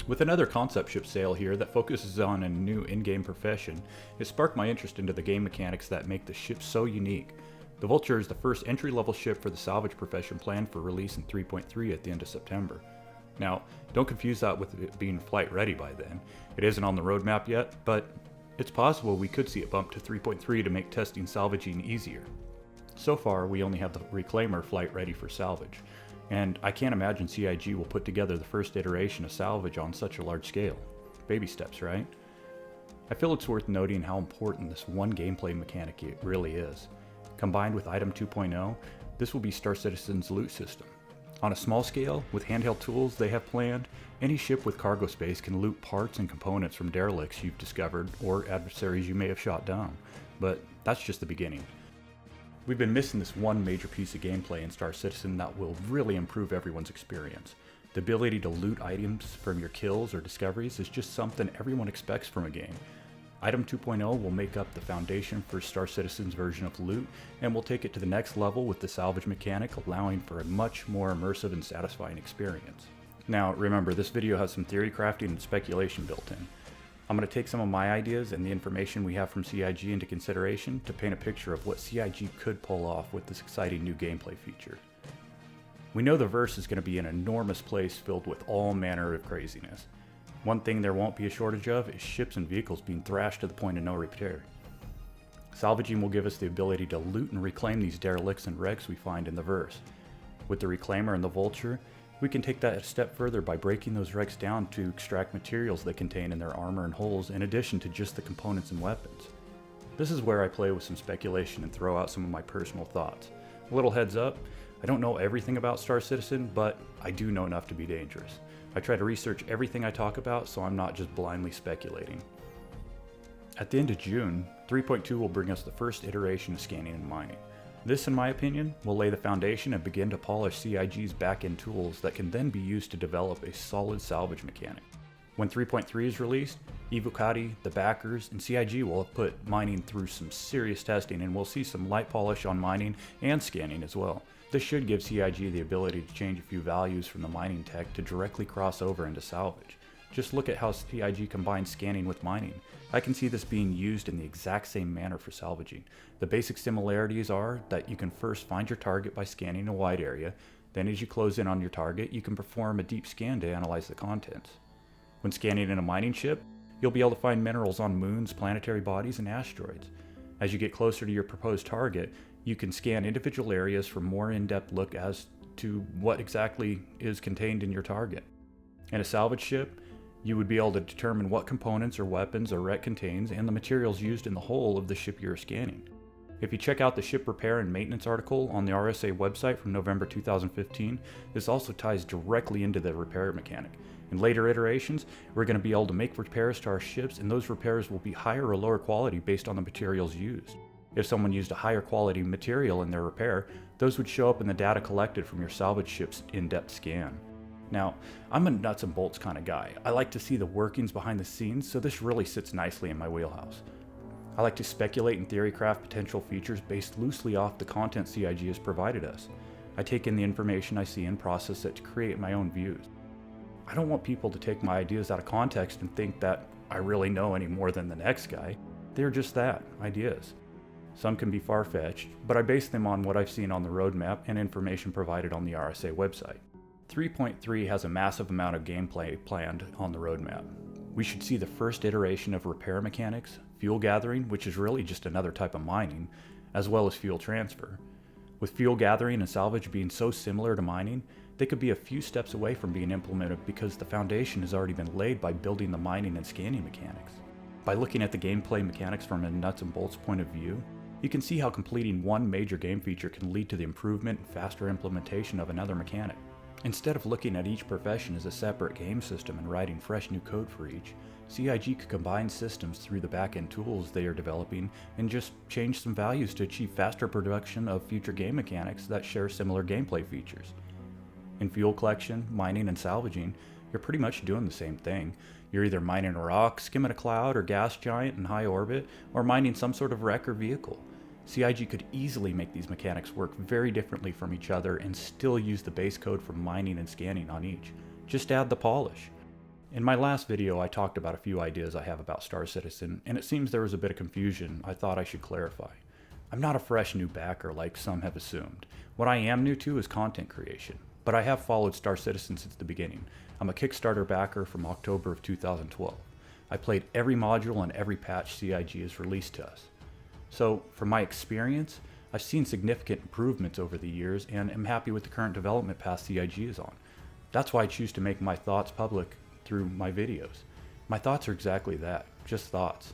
With another concept ship sale here that focuses on a new in-game profession, it sparked my interest into the game mechanics that make the ship so unique. The Vulture is the first entry-level ship for the salvage profession planned for release in 3.3 at the end of September. Now, don't confuse that with it being flight ready by then. It isn't on the roadmap yet, but it's possible we could see it bump to 3.3 to make testing salvaging easier. So far, we only have the Reclaimer flight ready for salvage, and I can't imagine CIG will put together the first iteration of salvage on such a large scale. Baby steps, right? I feel it's worth noting how important this one gameplay mechanic it really is. Combined with Item 2.0, this will be Star Citizen's loot system. On a small scale, with handheld tools they have planned, any ship with cargo space can loot parts and components from derelicts you've discovered or adversaries you may have shot down. But that's just the beginning. We've been missing this one major piece of gameplay in Star Citizen that will really improve everyone's experience. The ability to loot items from your kills or discoveries is just something everyone expects from a game. Item 2.0 will make up the foundation for Star Citizen's version of loot, and will take it to the next level with the salvage mechanic, allowing for a much more immersive and satisfying experience. Now remember, this video has some theory crafting and speculation built in. I'm going to take some of my ideas and the information we have from CIG into consideration to paint a picture of what CIG could pull off with this exciting new gameplay feature. We know the verse is going to be an enormous place filled with all manner of craziness. One thing there won't be a shortage of is ships and vehicles being thrashed to the point of no repair. Salvaging will give us the ability to loot and reclaim these derelicts and wrecks we find in the verse. With the Reclaimer and the Vulture, we can take that a step further by breaking those wrecks down to extract materials they contain in their armor and hulls in addition to just the components and weapons. This is where I play with some speculation and throw out some of my personal thoughts. A little heads up, I don't know everything about Star Citizen, but I do know enough to be dangerous. I try to research everything I talk about so I'm not just blindly speculating. At the end of June, 3.2 will bring us the first iteration of scanning and mining. This, in my opinion, will lay the foundation and begin to polish CIG's back-end tools that can then be used to develop a solid salvage mechanic. When 3.3 is released, Evocati, the backers, and CIG will have put mining through some serious testing, and we'll see some light polish on mining and scanning as well. This should give CIG the ability to change a few values from the mining tech to directly cross over into salvage. Just look at how CIG combines scanning with mining. I can see this being used in the exact same manner for salvaging. The basic similarities are that you can first find your target by scanning a wide area, then as you close in on your target, you can perform a deep scan to analyze the contents. When scanning in a mining ship, you'll be able to find minerals on moons, planetary bodies, and asteroids. As you get closer to your proposed target, you can scan individual areas for more in-depth look as to what exactly is contained in your target. In a salvage ship, you would be able to determine what components or weapons a wreck contains and the materials used in the whole of the ship you're scanning. If you check out the ship repair and maintenance article on the RSA website from November 2015, this also ties directly into the repair mechanic. In later iterations, we're going to be able to make repairs to our ships, and those repairs will be higher or lower quality based on the materials used. If someone used a higher quality material in their repair, those would show up in the data collected from your salvage ship's in-depth scan. Now, I'm a nuts and bolts kind of guy. I like to see the workings behind the scenes, so this really sits nicely in my wheelhouse. I like to speculate and theorycraft potential features based loosely off the content CIG has provided us. I take in the information I see and process it to create my own views. I don't want people to take my ideas out of context and think that I really know any more than the next guy. They're just that, ideas. Some can be far-fetched, but I base them on what I've seen on the roadmap and information provided on the RSA website. 3.3 has a massive amount of gameplay planned on the roadmap. We should see the first iteration of repair mechanics, fuel gathering, which is really just another type of mining, as well as fuel transfer. With fuel gathering and salvage being so similar to mining, they could be a few steps away from being implemented because the foundation has already been laid by building the mining and scanning mechanics. By looking at the gameplay mechanics from a nuts and bolts point of view, you can see how completing one major game feature can lead to the improvement and faster implementation of another mechanic. Instead of looking at each profession as a separate game system and writing fresh new code for each, CIG could combine systems through the back-end tools they are developing and just change some values to achieve faster production of future game mechanics that share similar gameplay features. In fuel collection, mining, and salvaging, you're pretty much doing the same thing. You're either mining a rock, skimming a cloud or gas giant in high orbit, or mining some sort of wreck or vehicle. CIG could easily make these mechanics work very differently from each other and still use the base code for mining and scanning on each. Just add the polish. In my last video, I talked about a few ideas I have about Star Citizen, and it seems there was a bit of confusion I thought I should clarify. I'm not a fresh new backer like some have assumed. What I am new to is content creation, but I have followed Star Citizen since the beginning. I'm a Kickstarter backer from October of 2012. I played every module and every patch CIG has released to us. So, from my experience, I've seen significant improvements over the years and am happy with the current development path CIG is on. That's why I choose to make my thoughts public through my videos. My thoughts are exactly that, just thoughts.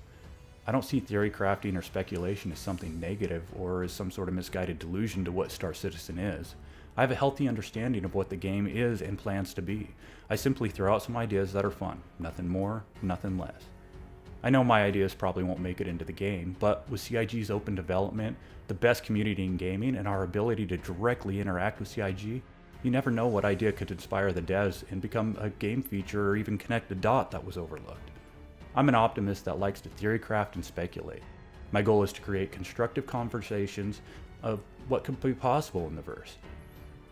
I don't see theory crafting or speculation as something negative or as some sort of misguided delusion to what Star Citizen is. I have a healthy understanding of what the game is and plans to be. I simply throw out some ideas that are fun, nothing more, nothing less. I know my ideas probably won't make it into the game, but with CIG's open development, the best community in gaming, and our ability to directly interact with CIG, you never know what idea could inspire the devs and become a game feature or even connect a dot that was overlooked. I'm an optimist that likes to theory craft and speculate. My goal is to create constructive conversations of what could be possible in the verse.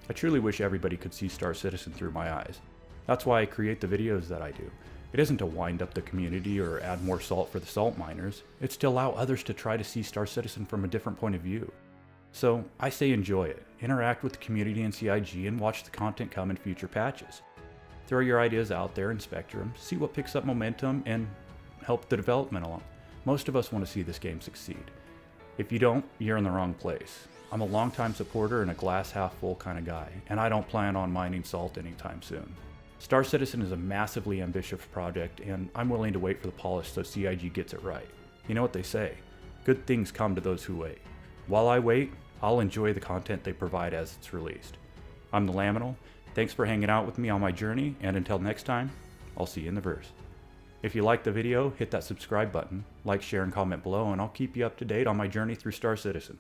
I truly wish everybody could see Star Citizen through my eyes. That's why I create the videos that I do. It isn't to wind up the community or add more salt for the salt miners. It's to allow others to try to see Star Citizen from a different point of view. So I say enjoy it, interact with the community in CIG, and watch the content come in future patches. Throw your ideas out there and specter them, see what picks up momentum, and help the development along. Most of us want to see this game succeed. If you don't, you're in the wrong place. I'm a longtime supporter and a glass half full kind of guy, and I don't plan on mining salt anytime soon. Star Citizen is a massively ambitious project, and I'm willing to wait for the polish so CIG gets it right. You know what they say, good things come to those who wait. While I wait, I'll enjoy the content they provide as it's released. I'm the Laminal. Thanks for hanging out with me on my journey, and until next time, I'll see you in the verse. If you liked the video, hit that subscribe button, like, share, and comment below, and I'll keep you up to date on my journey through Star Citizen.